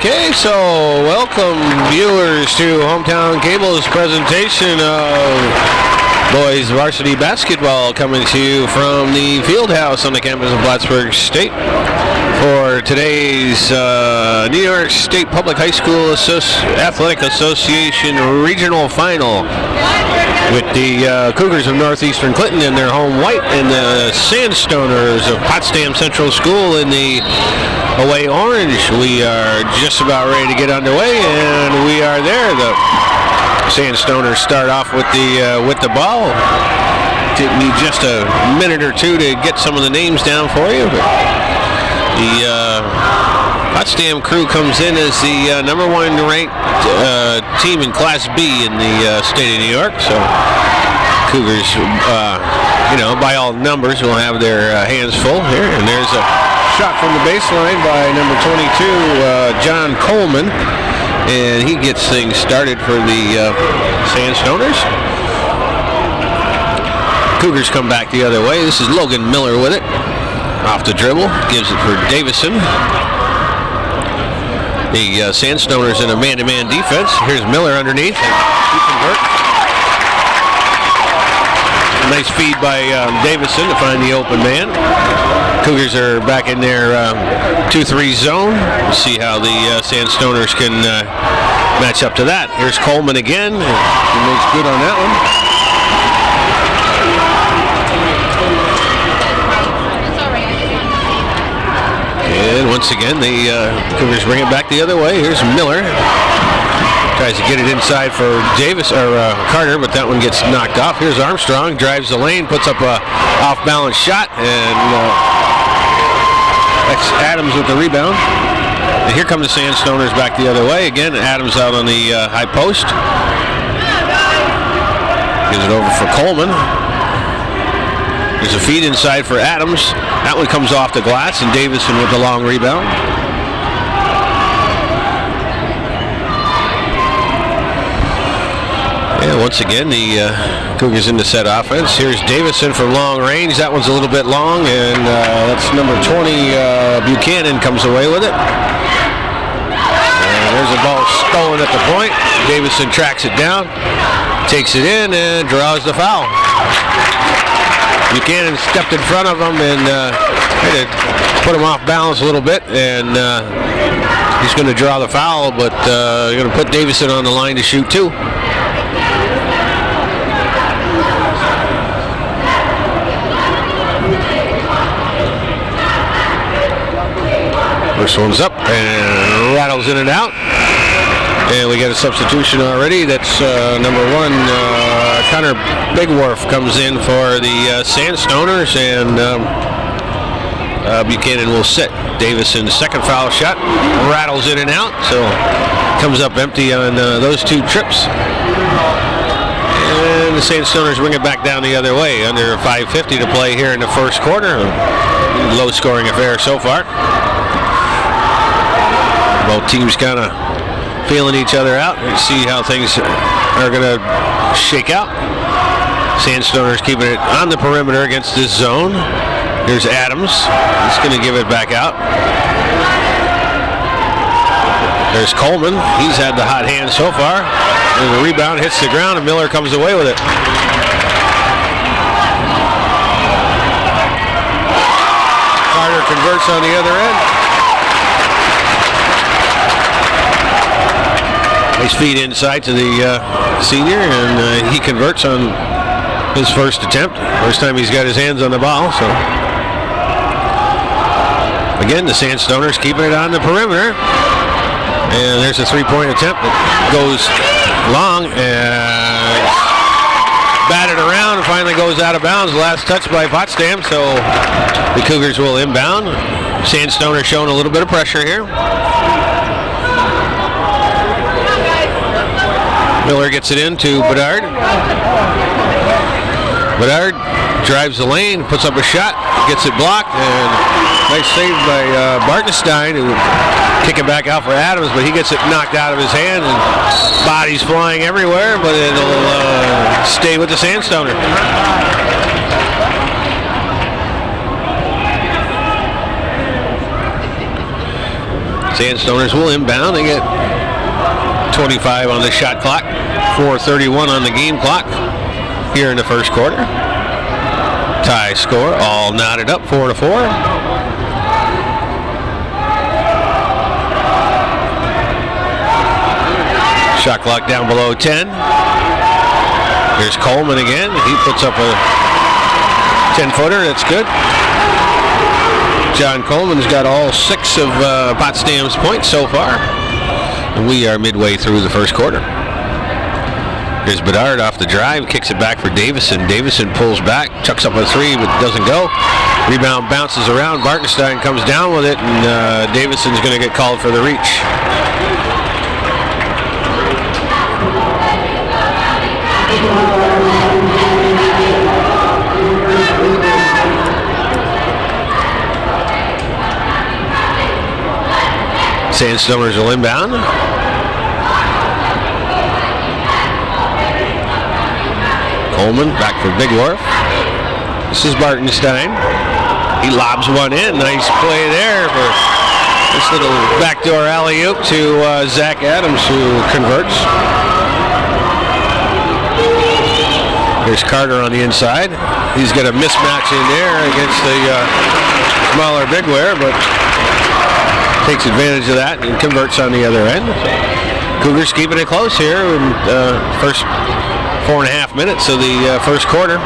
Okay, so welcome viewers to Hometown Cable's presentation of boys varsity basketball, coming to you from the field house on the campus of Plattsburgh State for today's New York State Public High School Athletic Association Regional Final, with the Cougars of Northeastern Clinton in their home white and the Sand Stoners of Potsdam Central School in the away orange. We are just about ready to get underway, and we are there. The Sand Stoners start off with the ball. Take me just a minute or two to get some of the names down for you. But the Potsdam crew comes in as the number one ranked team in Class B in the state of New York. So Cougars, by all numbers, will have their hands full here. And there's a shot from the baseline by number 22, John Coleman. And he gets things started for the Sand Stoners. Cougars come back the other way. This is Logan Miller with it. Off the dribble, gives it for Davison. The Sand Stoners in a man-to-man defense. Here's Miller underneath. And he converts. A nice feed by Davison to find the open man. Cougars are back in their 2-3 zone. We'll see how the Sand Stoners can match up to that. Here's Coleman again. He makes good on that one. And once again, the Cougars bring it back the other way. Here's Miller. Tries to get it inside for Carter, but that one gets knocked off. Here's Armstrong, drives the lane, puts up a off-balance shot, and that's Adams with the rebound. And here come the Sand Stoners back the other way. Again, Adams out on the high post. Gives it over for Coleman. There's a feed inside for Adams. That one comes off the glass, and Davison with the long rebound. And once again, the Cougars into set offense. Here's Davison from long range. That one's a little bit long, and that's number 20, Buchanan, comes away with it. And there's a ball stolen at the point. Davison tracks it down, takes it in, and draws the foul. Buchanan stepped in front of him and tried to put him off balance a little bit, and he's going to draw the foul, but you're going to put Davison on the line to shoot too. First one's up and rattles in and out. And we got a substitution already. That's number 1, Connor Bigworth comes in for the Sand Stoners, and Buchanan will sit. Davison's second foul shot rattles in and out, so comes up empty on those two trips. And the Sand Stoners bring it back down the other way. Under 5:50 to play here in the first quarter. Low scoring affair so far. Both teams kind of feeling each other out and see how things are going to shake out. Sand Stoners keeping it on the perimeter against this zone. Here's Adams. He's going to give it back out. There's Coleman. He's had the hot hand so far. There's a rebound, hits the ground, and Miller comes away with it. Carter converts on the other end. Nice feed inside to the senior, and he converts on his first attempt. First time he's got his hands on the ball. So again, the Sand Stoners keeping it on the perimeter. And there's a three-point attempt that goes long and batted around and finally goes out of bounds. Last touch by Potsdam, so the Cougars will inbound. Sand Stoners showing a little bit of pressure here. Miller gets it in to Bedard. Bedard drives the lane, puts up a shot, gets it blocked, and nice save by Bartenstein, who kick it back out for Adams, but he gets it knocked out of his hands, and bodies flying everywhere, but it'll stay with the Sand Stoner. Sand Stoners will inbound. They get 25 on the shot clock, 4:31 on the game clock here in the first quarter. Tie score, all knotted up, 4-4. Shot clock down below 10. Here's Coleman again. He puts up a 10-footer. That's good. John Coleman's got all 6 of Potsdam's points so far. And we are midway through the first quarter. Here's Bedard off the drive, kicks it back for Davison. Davison pulls back, chucks up a 3, but doesn't go. Rebound bounces around. Bartenstein comes down with it, and Davison's going to get called for the reach. Sand Stoners will inbound. Coleman back for Bigworth. This is Bartenstein. He lobs one in. Nice play there for this little backdoor alley-oop to Zach Adams, who converts. Here's Carter on the inside. He's got a mismatch in there against the smaller Bigware, but takes advantage of that and converts on the other end. Cougars keeping it close here in the first 4.5 minutes of the first quarter.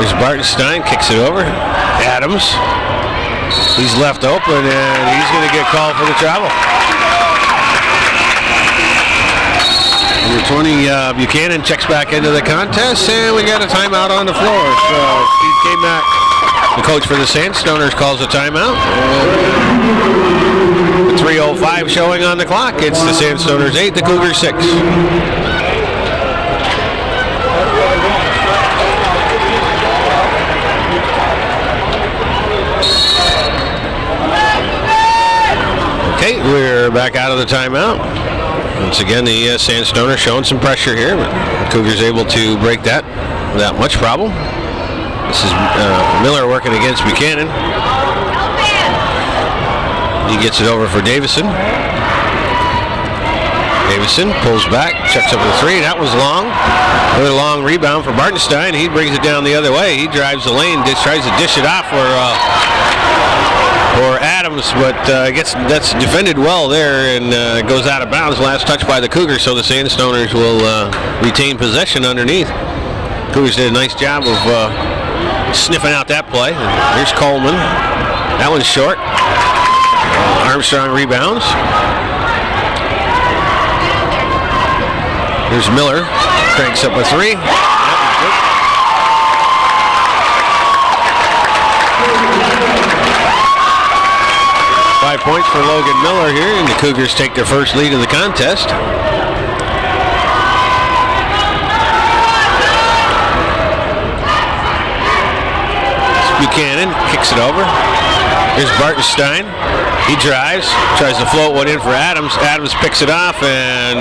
There's Bartenstein, kicks it over. Adams, he's left open, and he's going to get called for the travel. Number 20, Buchanan checks back into the contest, and we got a timeout on the floor. So Steve K-Mac, the coach for the Sand Stoners, calls a timeout. 3:05 showing on the clock. It's the Sand Stoners 8, the Cougars 6. Okay, we're back out of the timeout. Once again, the Sand Stoners showing some pressure here, but the Cougars able to break that without much problem. This is Miller working against Buchanan. He gets it over for Davison. Davison pulls back, checks up the 3. That was long. Another long rebound for Bartenstein. He brings it down the other way. He drives the lane, tries to dish it off for Adams, but that's defended well there, and goes out of bounds. Last touch by the Cougars, so the Sand Stoners will retain possession underneath. Cougars did a nice job of sniffing out that play. Here's Coleman. That one's short. Armstrong rebounds. Here's Miller. Cranks up a 3. 5 points for Logan Miller here, and the Cougars take their first lead of the contest. Buchanan kicks it over. Here's Bartenstein. He drives, tries to float one in for Adams. Adams picks it off and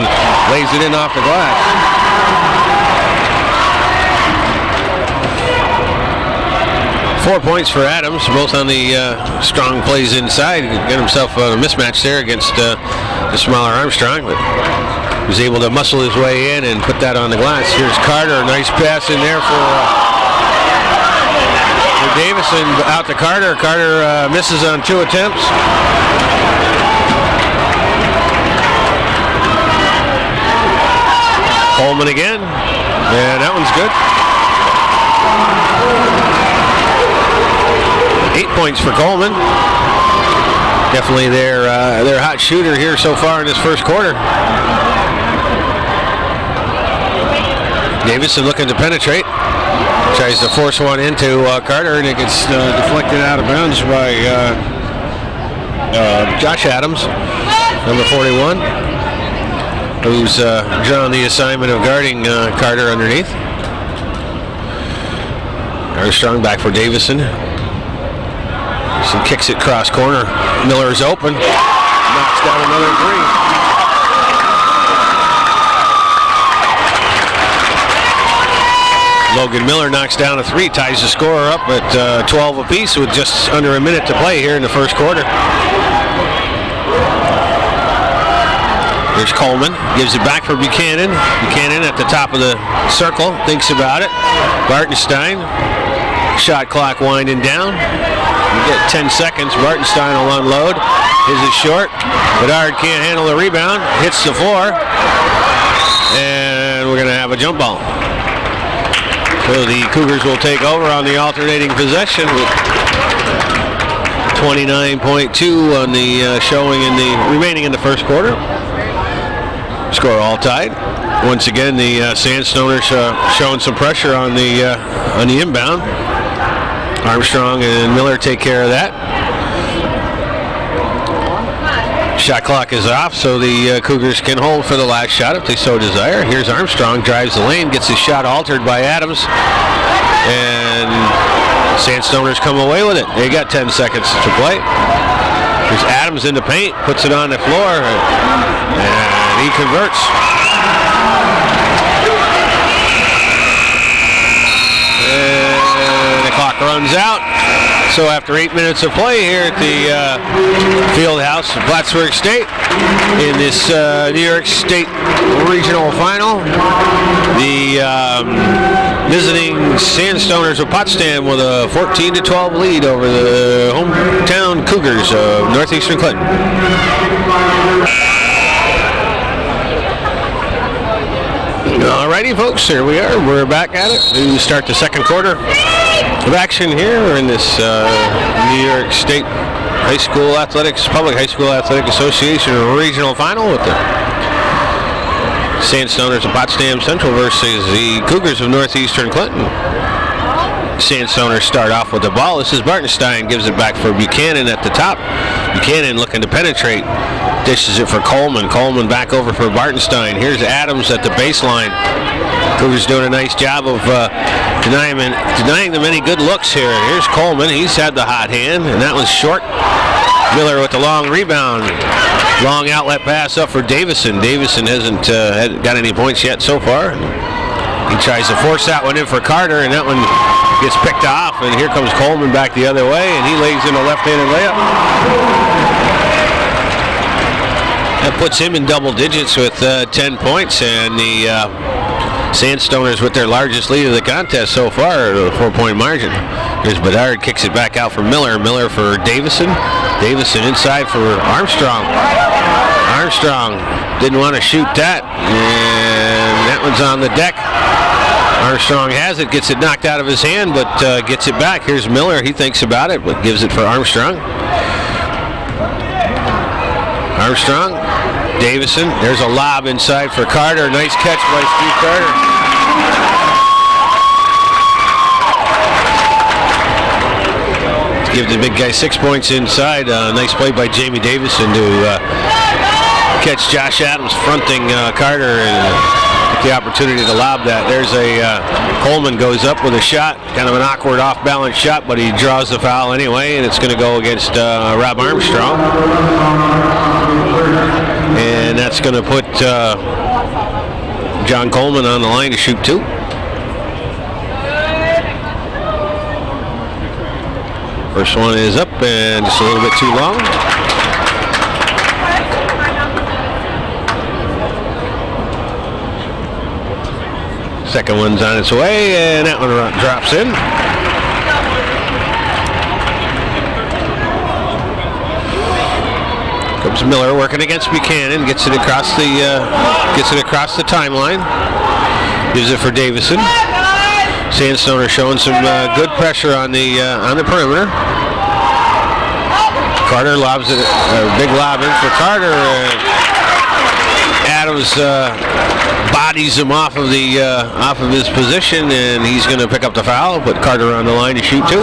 lays it in off the glass. Four points for Adams, both on the strong plays inside. Got himself a mismatch there against the smaller Armstrong, but was able to muscle his way in and put that on the glass. Here's Carter, nice pass in there for Davison, out to Carter. Carter misses on 2 attempts. Coleman again, and that one's good. 8 points for Coleman. Definitely their hot shooter here so far in this first quarter. Davison looking to penetrate. Tries to force one into Carter, and it gets deflected out of bounds by Josh Adams, number 41, who's drawn the assignment of guarding Carter underneath. Armstrong back for Davison. Davison kicks it cross corner. Miller's open. Knocks down another 3. Logan Miller knocks down a 3, ties the score up at 12 apiece with just under a minute to play here in the first quarter. Here's Coleman, gives it back for Buchanan. Buchanan at the top of the circle, thinks about it. Bartenstein, shot clock winding down. You get 10 seconds. Bartenstein will unload. His is short. Bedard can't handle the rebound. Hits the floor. And we're going to have a jump ball. So the Cougars will take over on the alternating possession with 29.2 on the showing in the remaining in the first quarter. Score all tied. Once again, the Sand Stoners showing some pressure on the inbound. Armstrong and Miller take care of that. Shot clock is off, so the Cougars can hold for the last shot if they so desire. Here's Armstrong, drives the lane, gets his shot altered by Adams, and Sand Stoners come away with it. They got 10 seconds to play. There's Adams in the paint, puts it on the floor, and he converts. And the clock runs out. So after 8 minutes of play here at the field house of Plattsburgh State in this New York State regional final, the visiting Sand Stoners of Potsdam with a 14-12 lead over the hometown Cougars of Northeastern Clinton. Alrighty, folks, here we are. We're back at it to start the second quarter of action here. We're in this New York State High School Athletics, Public High School Athletic Association regional final with the Sand Stoners of Potsdam Central versus the Cougars of Northeastern Clinton. Sand Stoners start off with the ball. This is Bartenstein, gives it back for Buchanan at the top. Buchanan looking to penetrate. Dishes it for Coleman. Coleman back over for Bartenstein. Here's Adams at the baseline. Cougars doing a nice job of denying them any good looks here. Here's Coleman. He's had the hot hand, and that was short. Miller with the long rebound. Long outlet pass up for Davison. Davison hasn't got any points yet so far. He tries to force that one in for Carter, and that one gets picked off. And here comes Coleman back the other way, and he lays in a left-handed layup. That puts him in double digits with 10 points, and the Sand Stoners with their largest lead of the contest so far, a 4-point margin. There's Bedard, kicks it back out for Miller. Miller for Davison. Davison inside for Armstrong. Armstrong didn't want to shoot that, and that one's on the deck. Armstrong has it, gets it knocked out of his hand, but gets it back. Here's Miller. He thinks about it, but gives it for Armstrong. Armstrong, Davison, there's a lob inside for Carter. Nice catch by Steve Carter. Give the big guy 6 points inside. Nice play by Jamie Davison to catch Josh Adams fronting Carter and get the opportunity to lob that. There's Coleman goes up with a shot, kind of an awkward off-balance shot, but he draws the foul anyway, and it's going to go against Rob Armstrong. And that's going to put John Coleman on the line to shoot 2. First one is up and just a little bit too long. Second one's on its way, and that one drops in. Comes Miller working against Buchanan, gets it across the timeline. Gives it for Davison. Sand Stoners showing some good pressure on the perimeter. Carter lobs it, a big lob in for Carter. Adams bodies him off of his position, and he's going to pick up the foul. Put Carter on the line to shoot 2.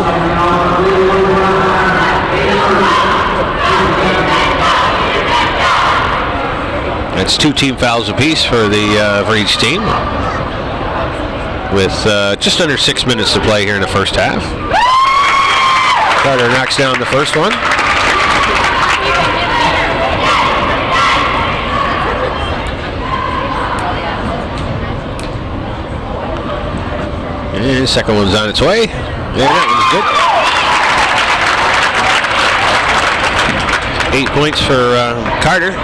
That's 2 team fouls apiece for each team, with just under 6 minutes to play here in the first half. Carter knocks down the first one. And the second one's on its way. And that one's good. 8 points for Carter.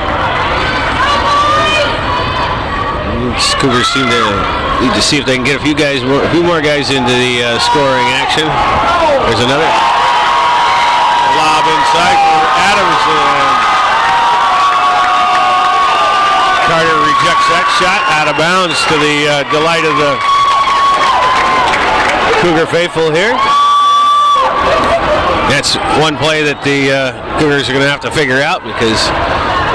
Cougars seem to need to see if they can get a few more guys into the scoring action. There's another lob inside for Adams. Carter rejects that shot out of bounds to the delight of the Cougar faithful here. That's one play that the Cougars are going to have to figure out, because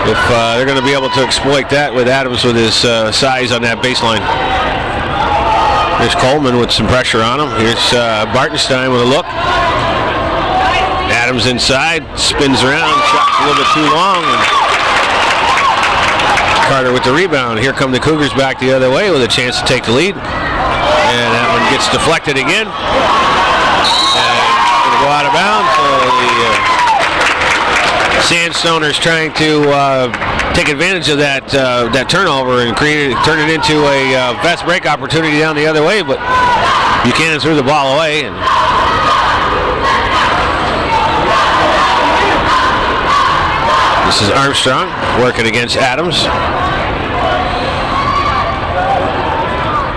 if they're going to be able to exploit that with Adams with his size on that baseline. Here's Coleman with some pressure on him. Here's Bartenstein with a look. Adams inside, spins around, shot's a little bit too long. And Carter with the rebound. Here come the Cougars back the other way with a chance to take the lead. And that one gets deflected again. And it's going to go out of bounds. So the Sand Stoners trying to take advantage of that turnover and turn it into a fast break opportunity down the other way, but Buchanan threw the ball away. And this is Armstrong working against Adams.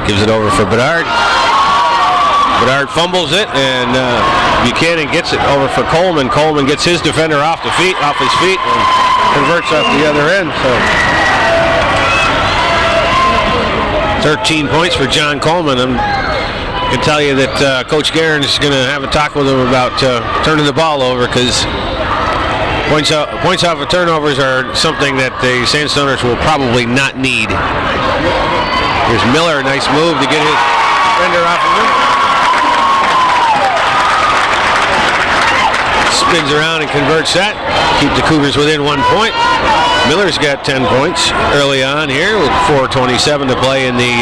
Gives it over for Bedard. Bedard fumbles it, and Buchanan gets it over for Coleman. Coleman gets his defender off his feet, and converts off the other end. So 13 points for John Coleman. I can tell you that Coach Guerin is going to have a talk with him about turning the ball over, because points off of turnovers are something that the Sand Stoners will probably not need. Here's Miller, nice move to get his defender off of him. Spins around and converts that. Keep the Cougars within 1 point. Miller's got 10 points early on here with 4:27 to play in the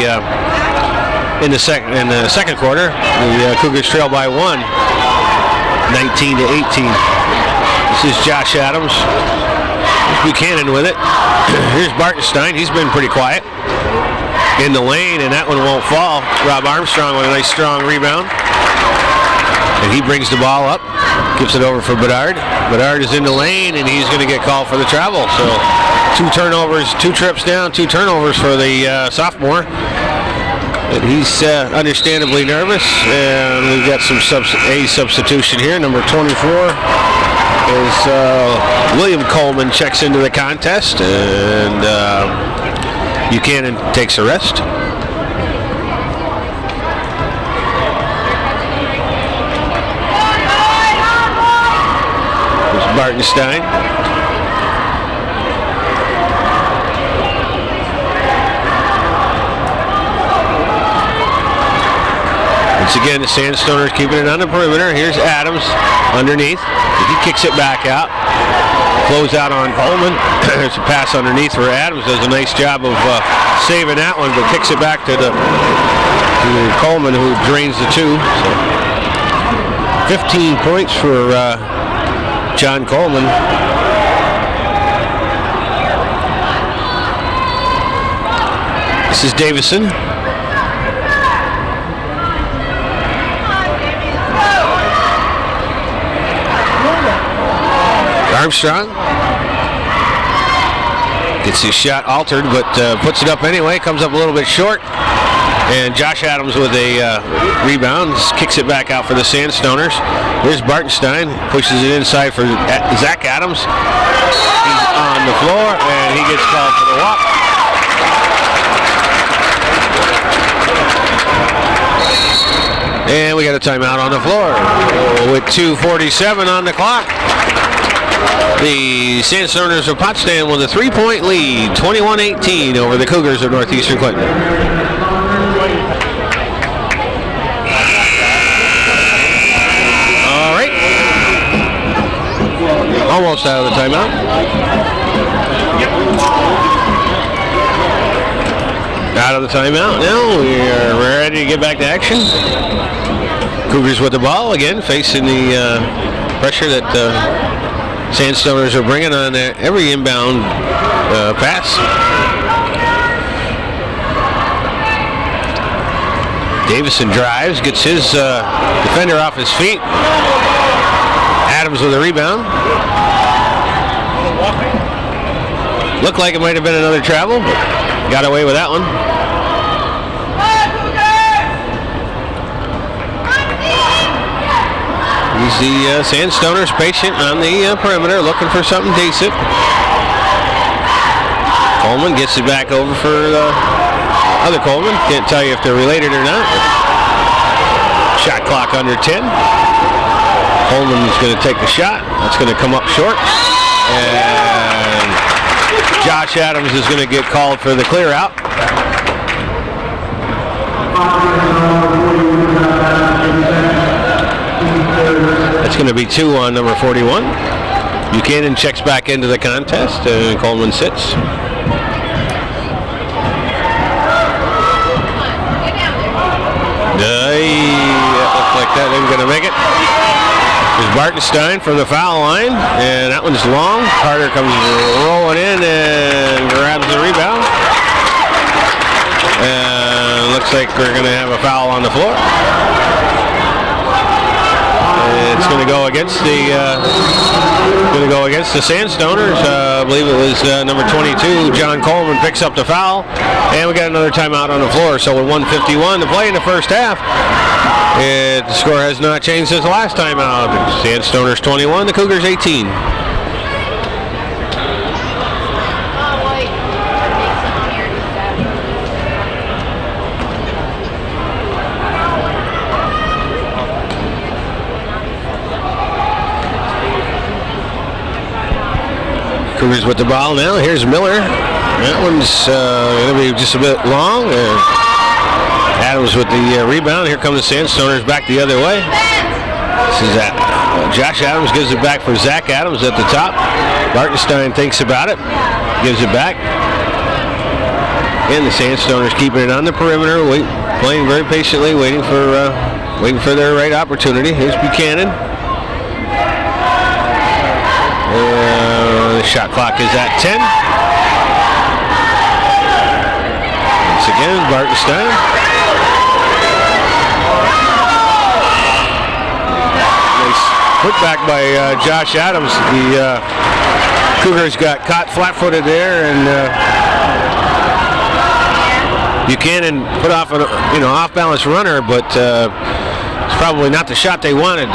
second quarter. The Cougars trail by 1, 19-18. This is Josh Adams. Buchanan with it. Here's Bartenstein. He's been pretty quiet in the lane, and that one won't fall. Rob Armstrong with a nice strong rebound. And he brings the ball up, gives it over for Bedard. Bedard is in the lane, and he's going to get called for the travel. So 2 turnovers, 2 trips down, 2 turnovers for the sophomore. And he's understandably nervous, and we've got some substitution here. Number 24 is William Coleman checks into the contest, and Buchanan takes a rest. Bartenstein. Once again, the Sand Stoners keeping it on the perimeter. Here's Adams underneath. He kicks it back out. Close out on Coleman. There's a pass underneath for Adams. Does a nice job of saving that one, but kicks it back to Coleman, who drains the 2. So 15 points for John Coleman. This is Davison. Armstrong gets his shot altered, but puts it up anyway. Comes up a little bit short. And Josh Adams with a rebound, kicks it back out for the Sand Stoners. Here's Bartenstein, pushes it inside for Zach Adams. He's on the floor, and he gets called for the walk. And we got a timeout on the floor with 2:47 on the clock. The Sand Stoners of Potsdam with a 3-point lead, 21-18 over the Cougars of Northeastern Clinton. All right. Almost out of the timeout. Out of the timeout now. We are ready to get back to action. Cougars with the ball again, facing the pressure that Sand Stoners are bringing on every inbound pass. Davison drives, gets his defender off his feet. Adams with a rebound. Looked like it might have been another travel, but got away with that one. He's the Sand Stoners patient on the perimeter, looking for something decent. Coleman gets it back over for other Coleman. Can't tell you if they're related or not. Shot clock under 10. Coleman's going to take the shot. That's going to come up short. And Josh Adams is going to get called for the clear out. That's going to be 2 on number 41. Buchanan checks back into the contest, and Coleman sits. That looks like that isn't going to make it. There's Bartenstein from the foul line, and that one's long. Carter comes rolling in and grabs the rebound. And looks like we're going to have a foul on the floor. It's going to go against the Sand Stoners. I believe it was number 22, John Coleman, picks up the foul, and we got another timeout on the floor. So with 1:51 to play in the first half, the score has not changed since the last timeout. Sand Stoners 21, the Cougars 18. Cougars with the ball now. Here's Miller. That one's going to be just a bit long. Adams with the rebound. Here comes the Sand Stoners back the other way. This is that. Josh Adams gives it back for Zach Adams at the top. Bartenstein thinks about it. Gives it back. And the Sand Stoners keeping it on the perimeter, playing very patiently, waiting for their right opportunity. Here's Buchanan. The shot clock is at 10. Once again, Bartenstein. Nice put back by Josh Adams. The Cougars got caught flat-footed there, and Buchanan put off an off-balance runner, but it's probably not the shot they wanted.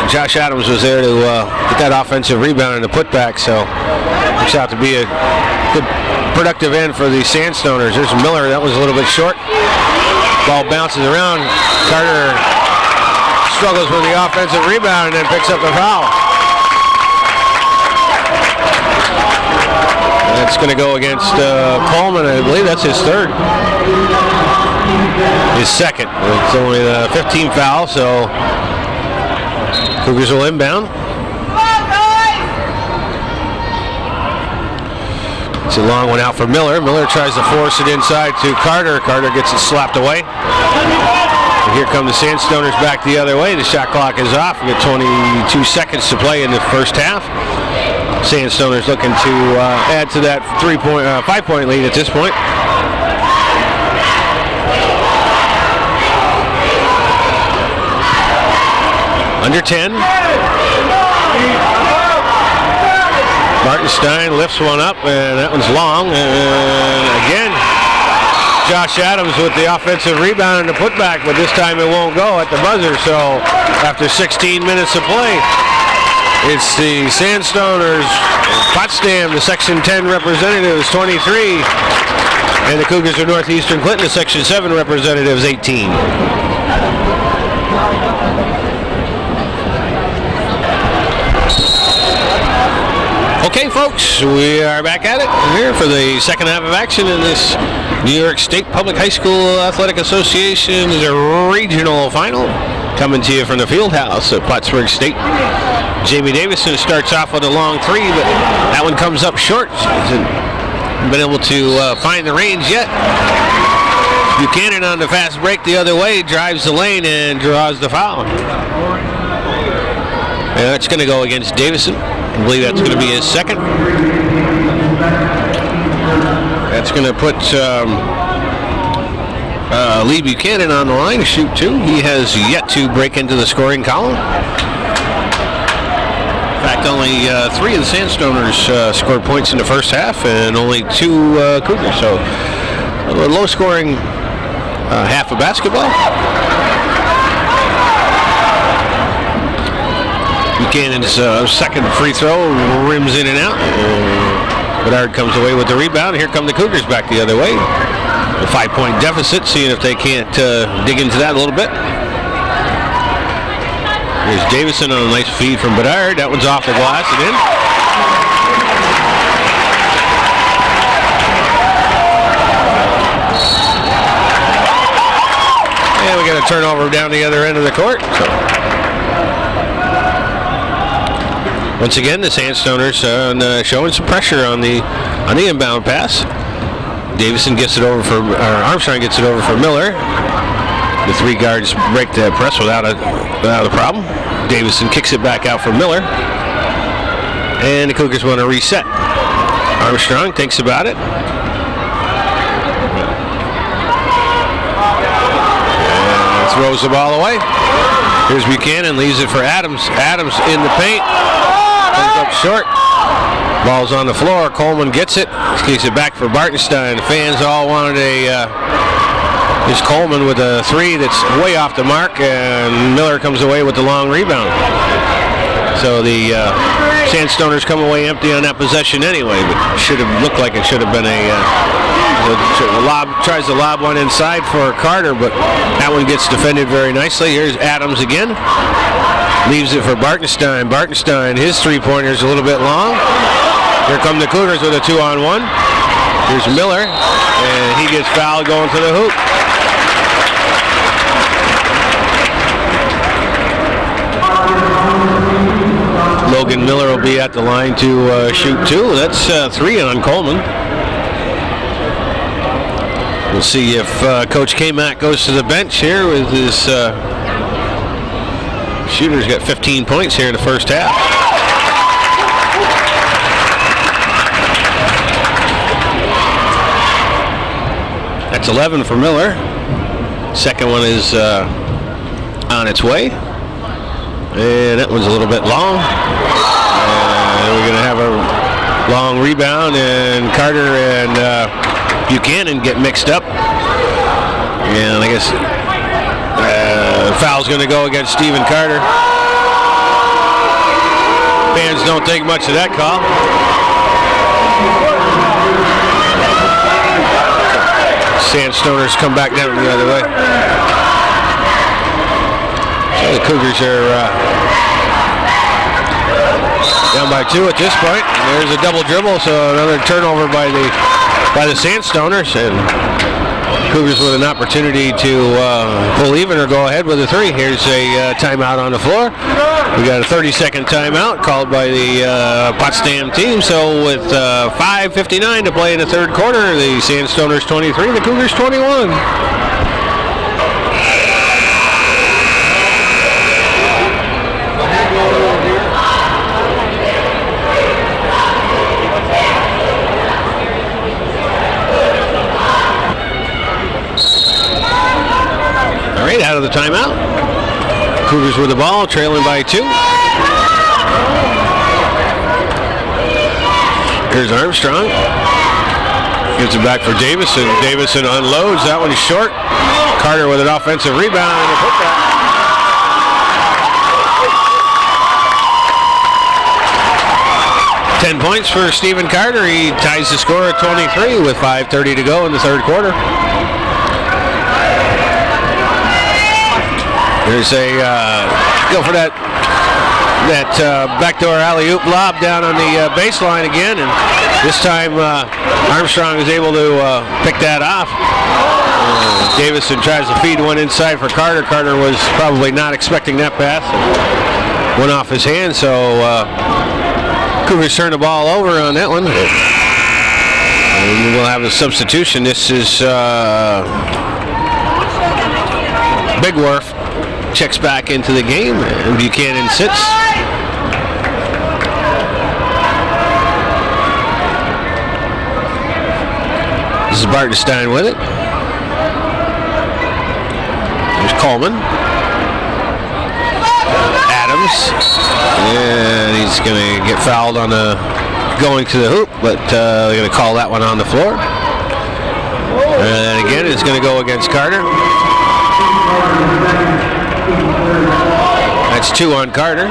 Josh Adams was there to get that offensive rebound and the putback, so looks out to be a good productive end for the Sand Stoners. There's Miller, that was a little bit short. Ball bounces around. Carter struggles with the offensive rebound and then picks up the foul. That's going to go against Coleman. I believe that's his third. His second. It's only the 15th foul, so Cougars will inbound. It's a long one out for Miller. Miller tries to force it inside to Carter. Carter gets it slapped away. And here come the Sand Stoners back the other way. The shot clock is off. We got 22 seconds to play in the first half. Sand Stoners looking to add to that 5-point lead at this point. Under 10. Bartenstein lifts one up, and that one's long. And again, Josh Adams with the offensive rebound and the putback, but this time it won't go at the buzzer. So after 16 minutes of play, it's the Sand Stoners, Potsdam, the Section 10 representatives, 23, and the Cougars of Northeastern Clinton, the Section 7 representatives, 18. Okay, folks, we are back at it here for the second half of action in this New York State Public High School Athletic Association's regional final. Coming to you from the field house at Plattsburgh State. Jamie Davison starts off with a long three, but that one comes up short. Hasn't been able to find the range yet. Buchanan on the fast break the other way, drives the lane and draws the foul. And that's going to go against Davison. I believe that's going to be his second. That's going to put Lee Buchanan on the line to shoot 2. He has yet to break into the scoring column. In fact, only 3 of the Sand Stoners scored points in the first half, and only 2 Cougars. So a low-scoring half of basketball. Buchanan's second free throw rims in and out. Bedard comes away with the rebound. Here come the Cougars back the other way. A 5-point deficit, seeing if they can't dig into that a little bit. Here's Davison on a nice feed from Bedard. That one's off the glass and in. And we got a turnover down the other end of the court. So. Once again, the Sand Stoners showing some pressure on the inbound pass. Davison gets it over for, Armstrong gets it over for Miller. The 3 guards break the press without a problem. Davison kicks it back out for Miller. And the Cougars want to reset. Armstrong thinks about it. And throws the ball away. Here's Buchanan, leaves it for Adams. Adams in the paint. Comes up short. Ball's on the floor. Coleman gets it. Kicks it back for Bartenstein. The fans all wanted here's Coleman with a 3 that's way off the mark, and Miller comes away with the long rebound. So the Sand Stoners come away empty on that possession anyway, but should have looked like it should have been a lob. Tries to lob one inside for Carter, but that one gets defended very nicely. Here's Adams again. Leaves it for Bartenstein. Bartenstein, his 3-pointer's a little bit long. Here come the Cougars with a 2-on-1. Here's Miller, and he gets fouled going to the hoop. Logan Miller will be at the line to shoot 2. That's 3 on Coleman. We'll see if Coach K-Mac goes to the bench here with his shooter's got 15 points here in the first half. That's 11 for Miller. Second one is on its way. And that one's a little bit long. And we're going to have a long rebound, and Carter and Buchanan get mixed up. And I guess foul's going to go against Stephen Carter. Fans don't think much of that call. Sand Stoners come back down the other way. So the Cougars are down by 2 at this point. And there's a double dribble, so another turnover by the Sand Stoners, and Cougars with an opportunity to pull even or go ahead with a 3. Here's a timeout on the floor. We got a 30-second timeout called by the Potsdam team. So with 5:59 to play in the third quarter, the Sand Stoners 23, the Cougars 21. Out of the timeout. Cougars with the ball, trailing by 2. Here's Armstrong. Gives it back for Davison. Davison unloads. That one's short. Carter with an offensive rebound and a putback. Ten points for Stephen Carter. He ties the score at 23 with 5:30 to go in the third quarter. There's a go for that backdoor alley-oop lob down on the baseline again, and this time Armstrong is able to pick that off. Davison tries to feed one inside for Carter. Carter was probably not expecting that pass. Went off his hand, so Cougars turn the ball over on that one. And we'll have a substitution. This is Big Wharf. Checks back into the game, and Buchanan sits. This is Bartenstein with it. Coleman. Adams. And he's going to get fouled on the going to the hoop, but they're going to call that one on the floor. And again, it's going to go against Carter. That's 2 on Carter.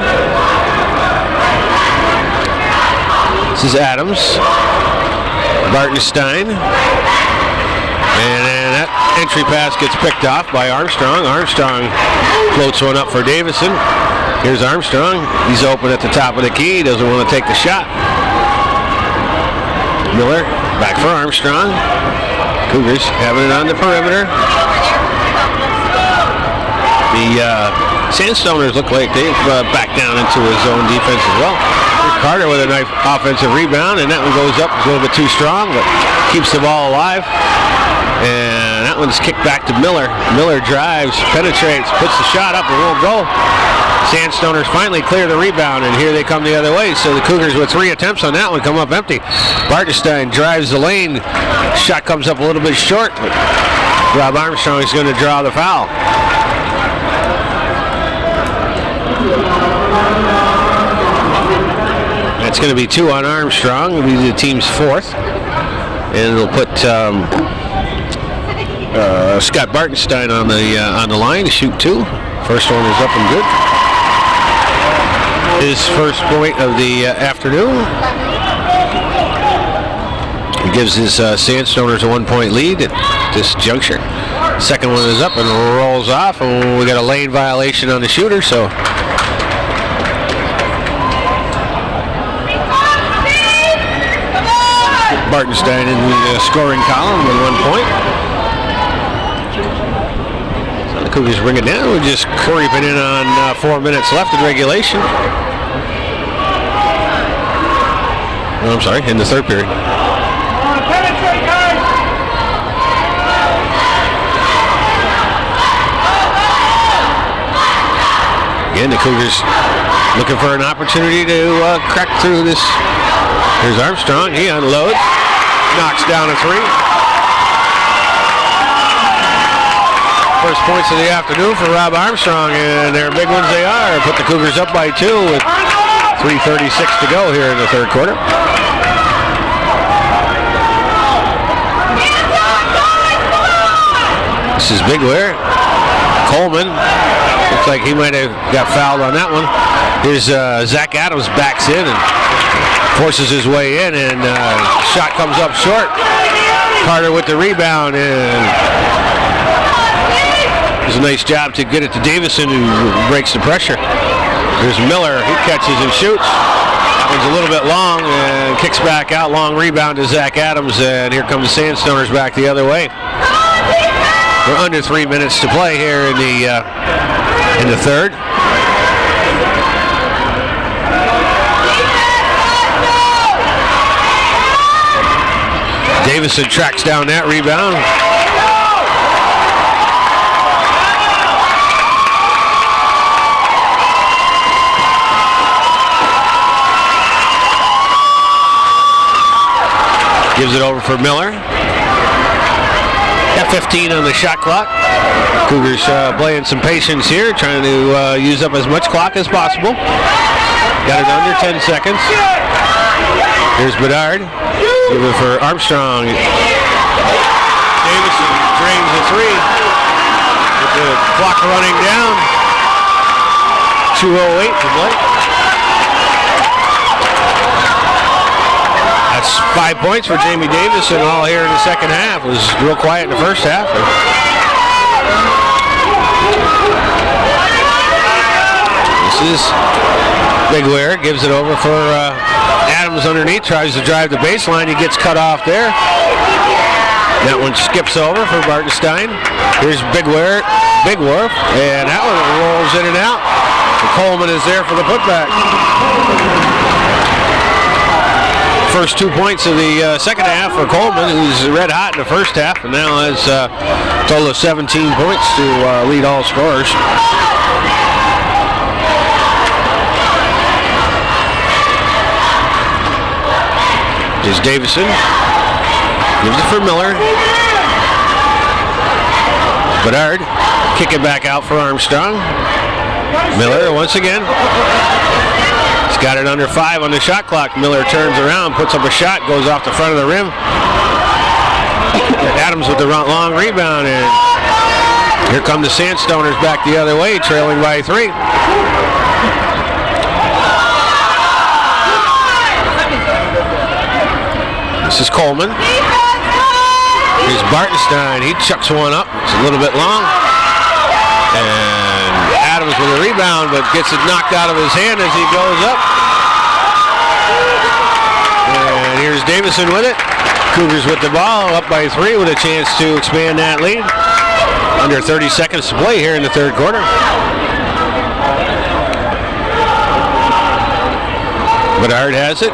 This is Adams. Bartenstein. And then that entry pass gets picked off by Armstrong. Armstrong floats one up for Davison. Here's Armstrong. He's open at the top of the key. Doesn't want to take the shot. Miller back for Armstrong. Cougars having it on the perimeter. The Sand Stoners look like they've backed down into a zone defense as well. Carter with a nice offensive rebound, and that one goes up. It's a little bit too strong, but keeps the ball alive. And that one's kicked back to Miller. Miller drives, penetrates, puts the shot up, and won't go. Sand Stoners finally clear the rebound, and here they come the other way. So the Cougars with 3 attempts on that one come up empty. Bartenstein drives the lane. Shot comes up a little bit short, but Rob Armstrong is going to draw the foul. That's going to be 2 on Armstrong. It'll be the team's 4th. And it'll put Scott Bartenstein on the line to shoot 2. First one is up and good. His first point of the afternoon. He gives his Sand Stoners a 1-point lead at this juncture. Second one is up and rolls off, and we got a lane violation on the shooter, so Bartenstein in the scoring column with 1 point. So the Cougars bring it down. We're just creeping in on 4 minutes left in regulation. Oh, I'm sorry, in the third period. Again, the Cougars looking for an opportunity to crack through this. Here's Armstrong. He unloads. Knocks down a 3. First points of the afternoon for Rob Armstrong, and they're big ones they are. Put the Cougars up by 2 with 3:36 to go here in the third quarter. This is Big Ware. Coleman. Looks like he might have got fouled on that one. Here's Zach Adams backs in and forces his way in, and shot comes up short. Carter with the rebound, and does a nice job to get it to Davison, who breaks the pressure. There's Miller. He catches and shoots. That one's a little bit long and kicks back out. Long rebound to Zach Adams, and here comes the Sand Stoners back the other way. We're under 3 minutes to play here in the third. Davison tracks down that rebound. Gives it over for Miller. Got 15 on the shot clock. Cougars playing some patience here, trying to use up as much clock as possible. Got it under 10 seconds. Here's Bedard. Give it for Armstrong. Davison drains the 3. With the clock running down. 2:08 to play. That's 5 points for Jamie Davison all here in the second half. It was real quiet in the first half. This is Big Ware. Gives it over for Adams underneath. Tries to drive the baseline. He gets cut off there. That one skips over for Bartenstein. Here's Big Ware. Big Wharf. And that one rolls in and out. And Coleman is there for the putback. First 2 points of the second half for Coleman, who's red hot in the first half, and now has a total of 17 points to lead all scorers. Here's Davison. Gives it for Miller. Bedard. Kick it back out for Armstrong. Miller once again. He's got it under 5 on the shot clock. Miller turns around, puts up a shot, goes off the front of the rim. Adams with the long rebound, and here come the Sand Stoners back the other way, trailing by 3. This is Coleman. Here's Bartenstein. He chucks one up. It's a little bit long. And Adams with a rebound, but gets it knocked out of his hand as he goes up. And here's Davison with it. Cougars with the ball, up by 3 with a chance to expand that lead. Under 30 seconds to play here in the third quarter. Bedard has it.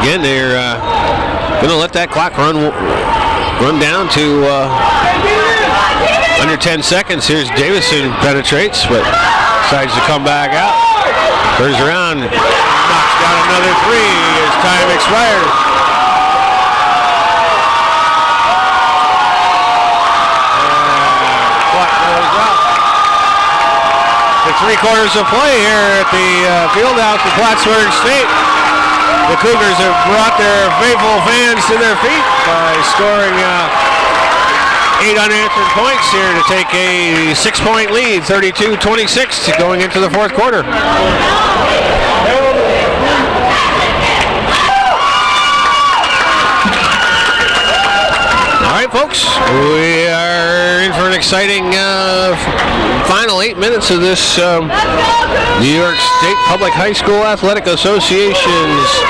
Again, they're going to let that clock run down to under 10 seconds. Here's Davison penetrates, but decides to come back out. Turns around, knocks down another 3 as time expires. Clock goes out. The 3 quarters of play here at the Fieldhouse at Plattsburgh State. The Cougars have brought their faithful fans to their feet by scoring 8 unanswered points here to take a 6-point lead, 32-26, going into the fourth quarter. All right, folks, we are in for an exciting final 8 minutes of this New York State Public High School Athletic Association's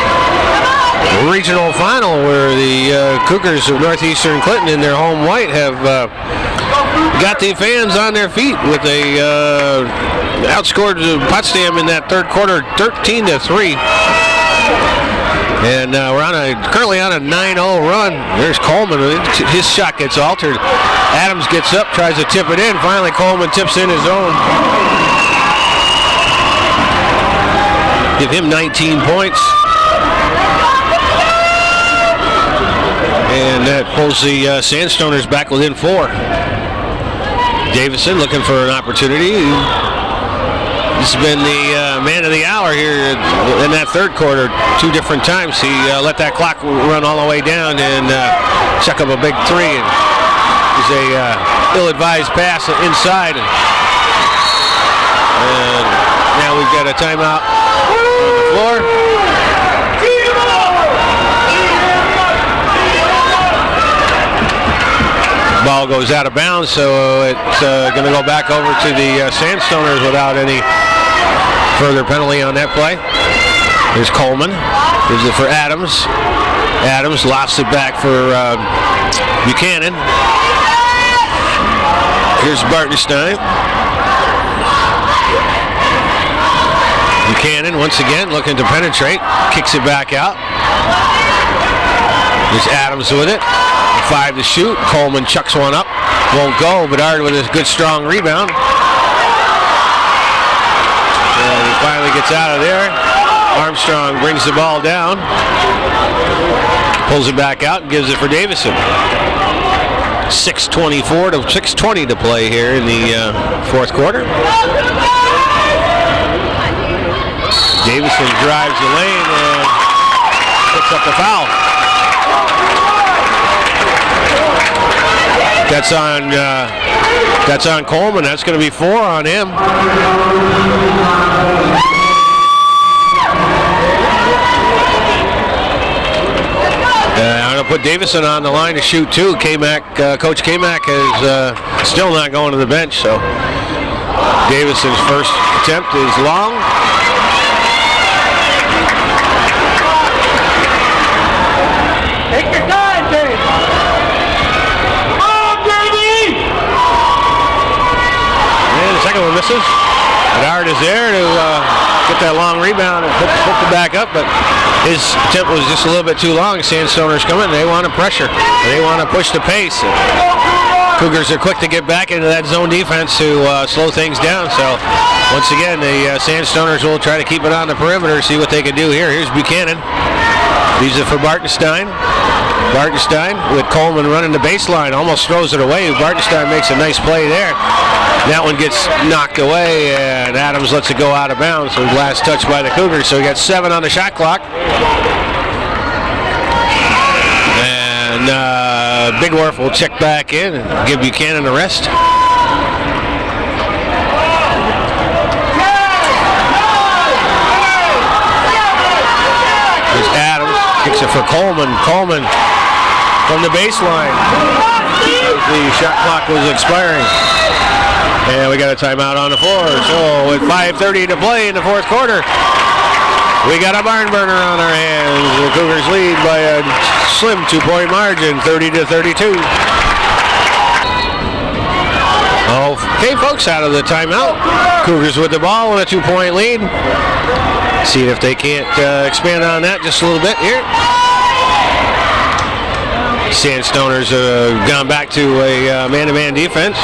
regional final, where the Cougars of Northeastern Clinton in their home white have got the fans on their feet with a outscored Potsdam in that third quarter 13-3. And we're currently on a 9-0 run. There's Coleman. His shot gets altered. Adams gets up, tries to tip it in. Finally, Coleman tips in his own. Give him 19 points. And that pulls the Sand Stoners back within 4. Davison looking for an opportunity. This has been the man of the hour here in that third quarter 2 different times. He let that clock run all the way down and chuck up a big 3. And there's a ill-advised pass inside. And now we've got a timeout on the floor. Ball goes out of bounds, so it's going to go back over to the Sand Stoners without any further penalty on that play. Here's Coleman. Gives it for Adams. Adams lofts it back for Buchanan. Here's Bartenstein. Buchanan once again looking to penetrate. Kicks it back out. There's Adams with it. 5 to shoot. Coleman chucks one up. Won't go. Bedard with a good strong rebound. And he finally gets out of there. Armstrong brings the ball down. Pulls it back out and gives it for Davison. 6:24 to 6:20 to play here in the fourth quarter. Davison drives the lane and picks up the foul. That's on Coleman. That's going to be 4 on him. I'm going to put Davison on the line to shoot too. Coach K-Mac is still not going to the bench, so Davison's first attempt is long. Take your time, Dave. Second one misses. Bedard is there to get that long rebound and put it back up, but his attempt was just a little bit too long. Sand Stoners coming. They want to pressure. They want to push the pace. Cougars are quick to get back into that zone defense to slow things down. So once again, the Sand Stoners will try to keep it on the perimeter, see what they can do here. Here's Buchanan. Leaves it for Bartenstein. Bartenstein with Coleman running the baseline. Almost throws it away. Bartenstein makes a nice play there. That one gets knocked away, and Adams lets it go out of bounds. So last touch by the Cougars. So we got 7 on the shot clock. And Big Wharf will check back in and give Buchanan a rest. There's Adams. Kicks it for Coleman. Coleman from the baseline. The shot clock was expiring. And we got a timeout on the floor. So with 5:30 to play in the fourth quarter, we got a barn burner on our hands. The Cougars lead by a slim 2-point margin, 30-32. Okay, folks, out of the timeout. Cougars with the ball and a 2-point lead. See if they can't expand on that just a little bit here. Sand Stoners have gone back to a man-to-man defense.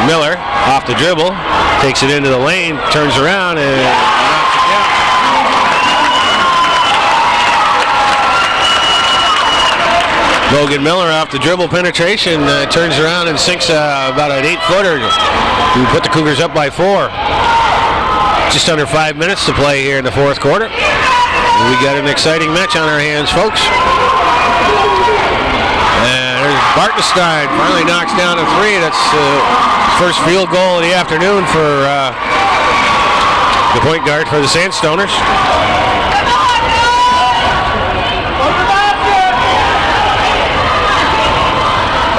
Miller off the dribble, takes it into the lane, turns around and knocks it down. Logan Miller off the dribble penetration, turns around and sinks about an 8-footer. We put the Cougars up by 4. Just under 5 minutes to play here in the fourth quarter. We got an exciting match on our hands, folks. And there's Bartenstein, finally knocks down a 3. That's first field goal of the afternoon for the point guard for the Sand Stoners.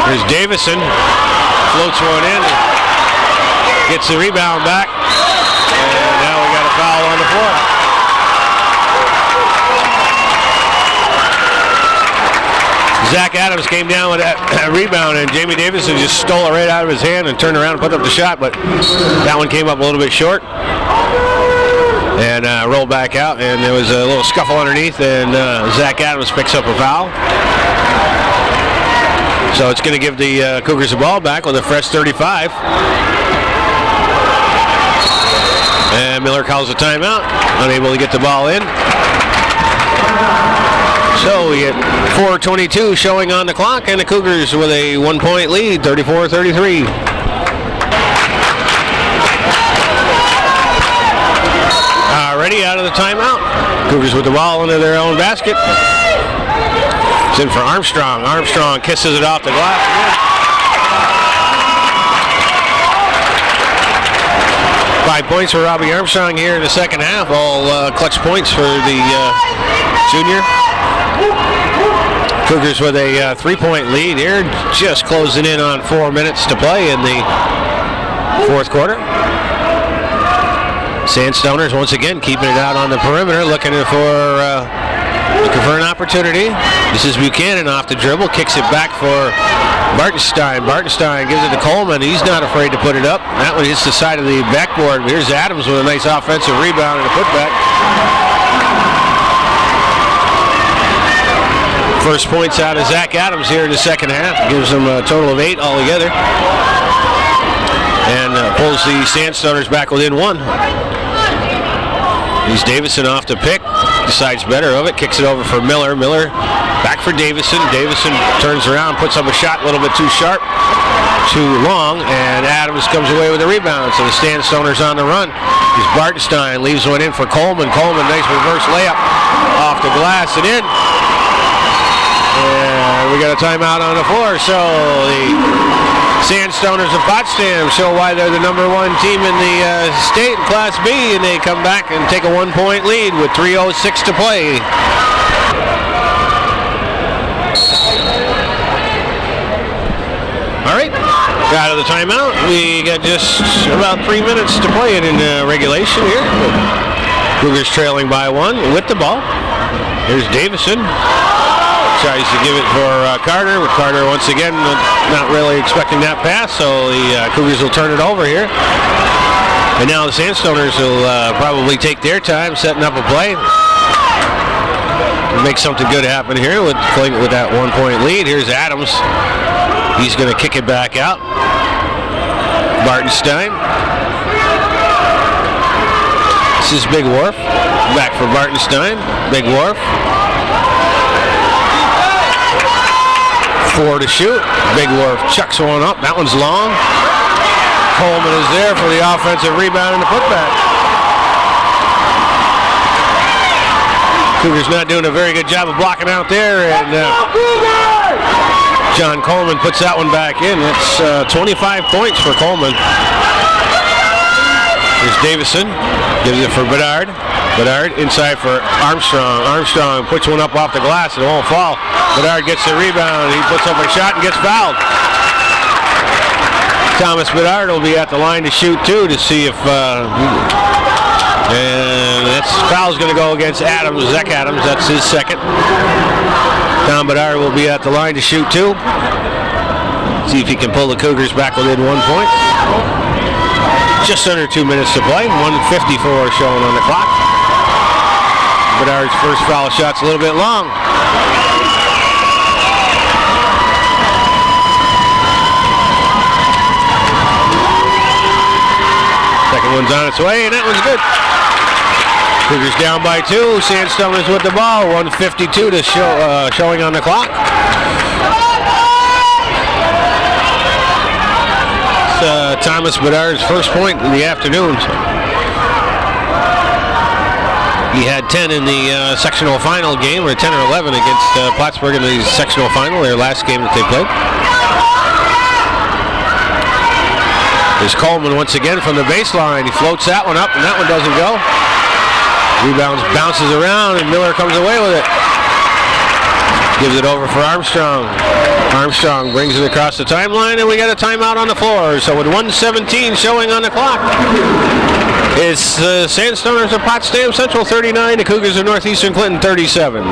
There's Davison, floats one in, gets the rebound back, and now we got a foul on the floor. Zach Adams came down with that rebound, and Jamie Davison just stole it right out of his hand and turned around and put up the shot, but that one came up a little bit short and rolled back out, and there was a little scuffle underneath, and Zach Adams picks up a foul. So it's going to give the Cougars the ball back with a fresh 35. And Miller calls a timeout, unable to get the ball in. So we get 4:22 showing on the clock, and the Cougars with a 1-point lead, 34-33. Already out of the timeout. Cougars with the ball into their own basket. It's in for Armstrong. Armstrong kisses it off the glass. 5 points for Robbie Armstrong here in the second half. All clutch points for the junior. Cougars with a 3-point lead here, just closing in on 4 minutes to play in the fourth quarter. Sand Stoners once again keeping it out on the perimeter, looking for an opportunity. This is Buchanan off the dribble, kicks it back for Bartenstein. Bartenstein gives it to Coleman. He's not afraid to put it up. That one hits the side of the backboard. Here's Adams with a nice offensive rebound and a putback. First points out of Zach Adams here in the second half. Gives them a total of 8 altogether. And pulls the Sand Stoners back within 1. Here's Davison off the pick. Decides better of it. Kicks it over for Miller. Miller back for Davison. Davison turns around, puts up a shot a little bit too sharp, too long, and Adams comes away with a rebound. So the Sand Stoners on the run. Here's Bartenstein, leaves one in for Coleman. Coleman, nice reverse layup off the glass and in. And we got a timeout on the floor. So the Sand Stoners of Potsdam show why they're the #1 team in the state in Class B, and they come back and take a 1-point lead with 3:06 to play. All right, out of the timeout. We got just about 3 minutes to play it in regulation here. Cougars trailing by 1 with the ball. Here's Davison. Tries to give it for Carter, with Carter once again not really expecting that pass, so the Cougars will turn it over here. And now the Sand Stoners will probably take their time setting up a play. Make something good happen here with that 1-point lead. Here's Adams. He's going to kick it back out. Bartenstein. This is Big Wharf. Back for Bartenstein. Big Wharf. 4 to shoot. Big Wolf chucks one up. That one's long. Coleman is there for the offensive rebound and the putback. Cougars not doing a very good job of blocking out there, and John Coleman puts that one back in. It's 25 points for Coleman. Here's Davison, gives it for Bedard. Bedard inside for Armstrong. Armstrong puts one up off the glass. It won't fall. Bedard gets the rebound. He puts up a shot and gets fouled. Thomas Bedard will be at the line to shoot too to see if and that's foul's going to go against Adams, Zach Adams. That's his second. Tom Bedard will be at the line to shoot too. See if he can pull the Cougars back within 1 point. Just under 2 minutes to play. 1:54 showing on the clock. Bedard's first foul shot's a little bit long. Second one's on its way, and that one's good. Cougars down by 2. Sand Stoners with the ball. 1:52 to showing on the clock. It's Thomas Bedard's first point in the afternoon. He had 10 in the sectional final game, or 10 or 11 against Plattsburgh in the sectional final, their last game that they played. There's Coleman once again from the baseline. He floats that one up, and that one doesn't go. Rebounds, bounces around, and Miller comes away with it. Gives it over for Armstrong. Armstrong brings it across the timeline, and we got a timeout on the floor. So with 1:17 showing on the clock, it's the Sand Stoners of Potsdam Central 39, the Cougars of Northeastern Clinton 37.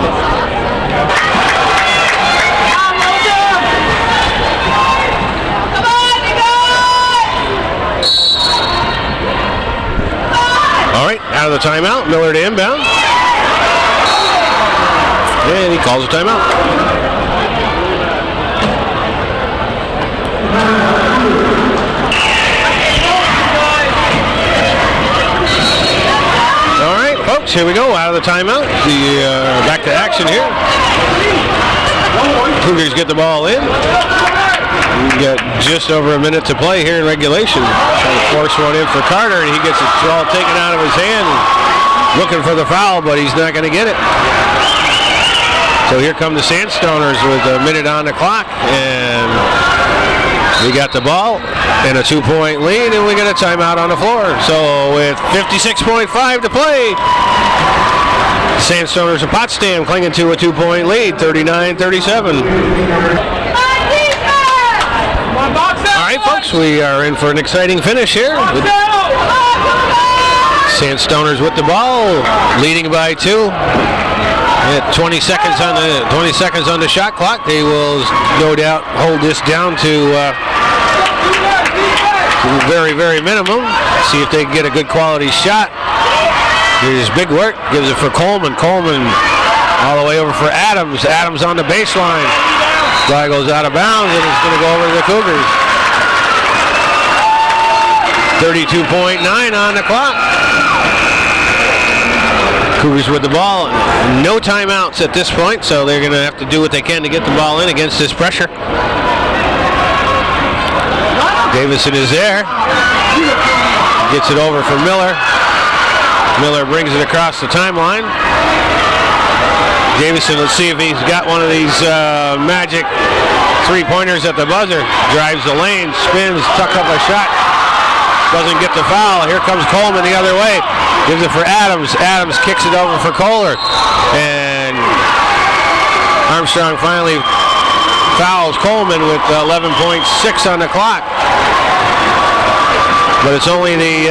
All right, out of the timeout, Miller to inbound. And he calls a timeout. All right, folks, here we go. Out of the timeout. Back to action here. Cougars get the ball in. We got just over a minute to play here in regulation. Trying to force one in for Carter, and he gets it all taken out of his hand. Looking for the foul, but he's not going to get it. So here come the Sand Stoners with a minute on the clock, and we got the ball and a 2-point lead, and we got a timeout on the floor. So with 56.5 to play, Sand Stoners of Potsdam clinging to a 2-point lead, 39-37. All right, folks, we are in for an exciting finish here. Sand Stoners with the ball, leading by 2. At 20 seconds on the shot clock. They will no doubt hold this down to very, very minimum. See if they can get a good quality shot. Here's big work. Gives it for Coleman. Coleman all the way over for Adams. Adams on the baseline. Fly goes out of bounds, and it's going to go over to the Cougars. 32.9 on the clock. Cougars with the ball. No timeouts at this point, so they're going to have to do what they can to get the ball in against this pressure. Davison is there. Gets it over for Miller. Miller brings it across the timeline. Davison, let's see if he's got one of these magic three-pointers at the buzzer. Drives the lane, spins, tucks up a shot. Doesn't get the foul. Here comes Coleman the other way. Gives it for Adams. Adams kicks it over for Kohler. And Armstrong finally fouls Coleman with 11.6 on the clock. But it's only the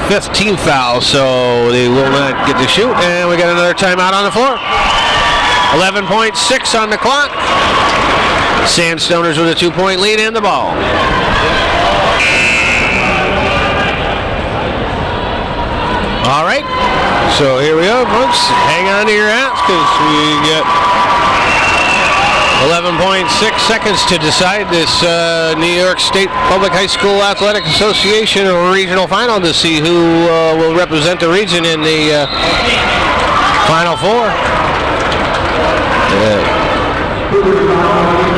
5th team foul, so they will not get to shoot. And we got another timeout on the floor. 11.6 on the clock. Sand Stoners with a 2-point lead and the ball. All right, so here we go, folks. Hang on to your hats because we get 11.6 seconds to decide this New York State Public High School Athletic Association regional final to see who will represent the region in the Final four.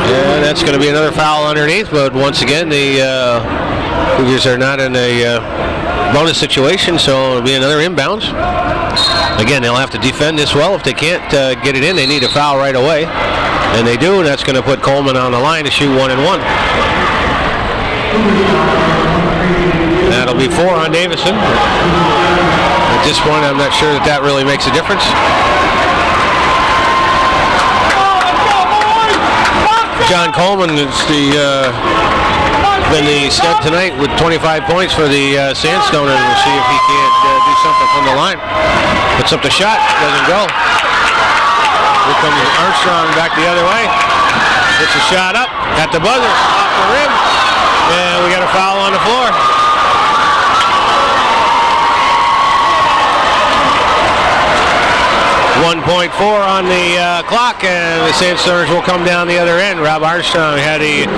Yeah, that's going to be another foul underneath, but once again, the Cougars are not in a bonus situation, so it'll be another inbounds. Again, they'll have to defend this well. If they can't get it in, they need a foul right away. And they do, and that's going to put Coleman on the line to shoot 1-1. That'll be 4 on Davison. At this point, I'm not sure that really makes a difference. John Coleman is been the stud tonight with 25 points for the Sand Stoners. We'll see if he can't do something from the line. Puts up the shot, doesn't go. Here comes Armstrong back the other way. Hits a shot up, at the buzzer, off the rim, and we got a foul on the floor. 1.4 on the clock, and the Sand Stoners will come down the other end. Rob Armstrong had the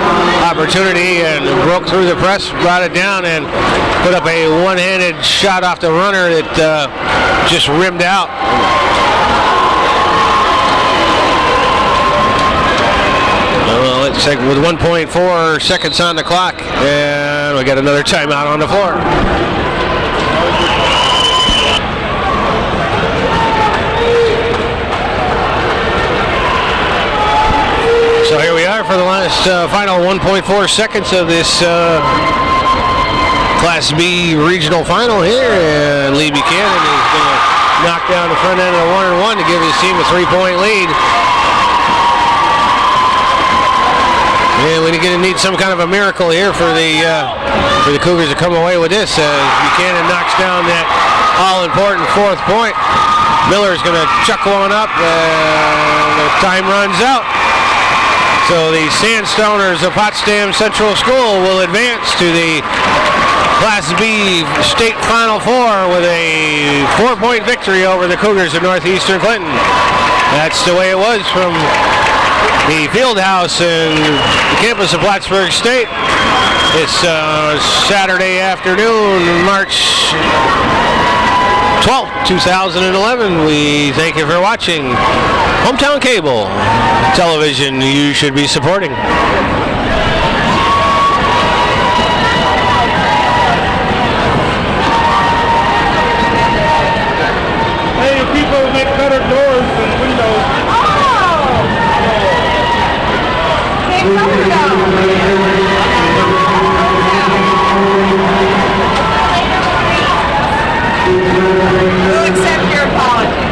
opportunity and broke through the press, brought it down, and put up a one-handed shot off the runner that just rimmed out. Well, let's take with 1.4 seconds on the clock, and we got another timeout on the floor. So here we are for the last final 1.4 seconds of this Class B regional final here, and Lee Buchanan is going to knock down the front end of the 1-1 to give his team a 3-point lead. And we're going to need some kind of a miracle here for the Cougars to come away with this. Buchanan knocks down that all-important 4th point. Miller's going to chuck one up, and the time runs out. So the Sand Stoners of Potsdam Central School will advance to the Class B State Final Four with a 4-point victory over the Cougars of Northeastern Clinton. That's the way it was from the field house in the campus of Plattsburgh State. It's Saturday afternoon, March 12th, 2011. We thank you for watching Hometown Cable Television. You should be supporting. Hey, people make better doors than windows. We'll accept your apology.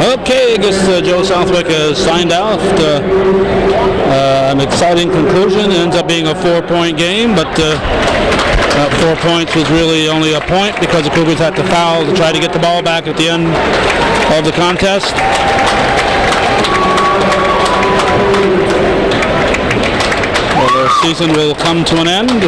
Okay, I guess Joe Southwick has signed out. An exciting conclusion. It ends up being a 4-point game, but 4 points was really only a point because the Cougars had to foul to try to get the ball back at the end of the contest. Well, their season will come to an end.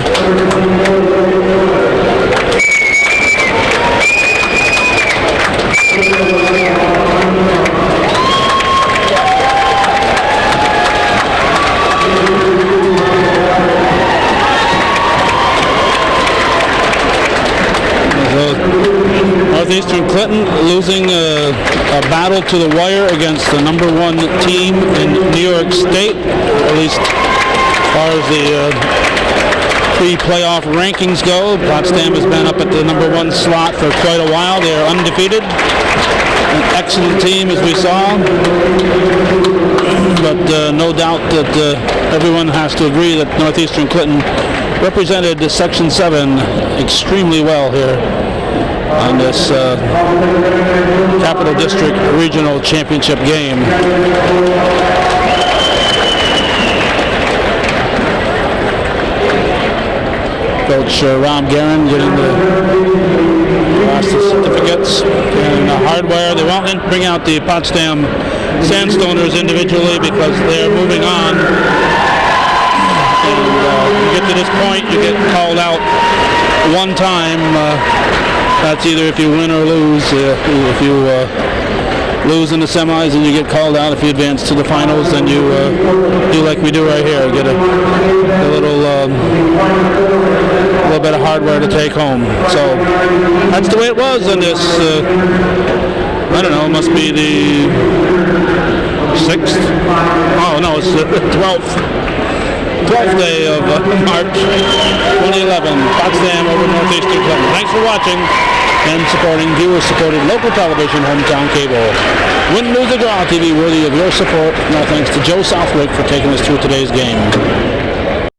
Northeastern Clinton losing a battle to the wire against the number 1 team in New York State, at least as far as the pre-playoff rankings go. Potsdam has been up at the number 1 slot for quite a while. They are undefeated. An excellent team, as we saw. But no doubt that everyone has to agree that Northeastern Clinton represented Section 7 extremely well here on this Capital District Regional Championship game. Coach Ram Guerin getting the certificates and the hardware. They won't bring out the Potsdam Sand Stoners individually because they're moving on. And you get to this point, you get called out one time. That's either if you win or lose. If you lose in the semis and you get called out, if you advance to the finals, then you do like we do right here, get a little bit of hardware to take home. So that's the way it was in this, I don't know, it must be the 6th? Oh no, it's the 12th day of March 2011, Potsdam over Northeastern Clinton. Thanks for watching and supporting viewer-supported local television, Hometown Cable. Win, lose, or draw TV worthy of your support. Now thanks to Joe Southwick for taking us through today's game.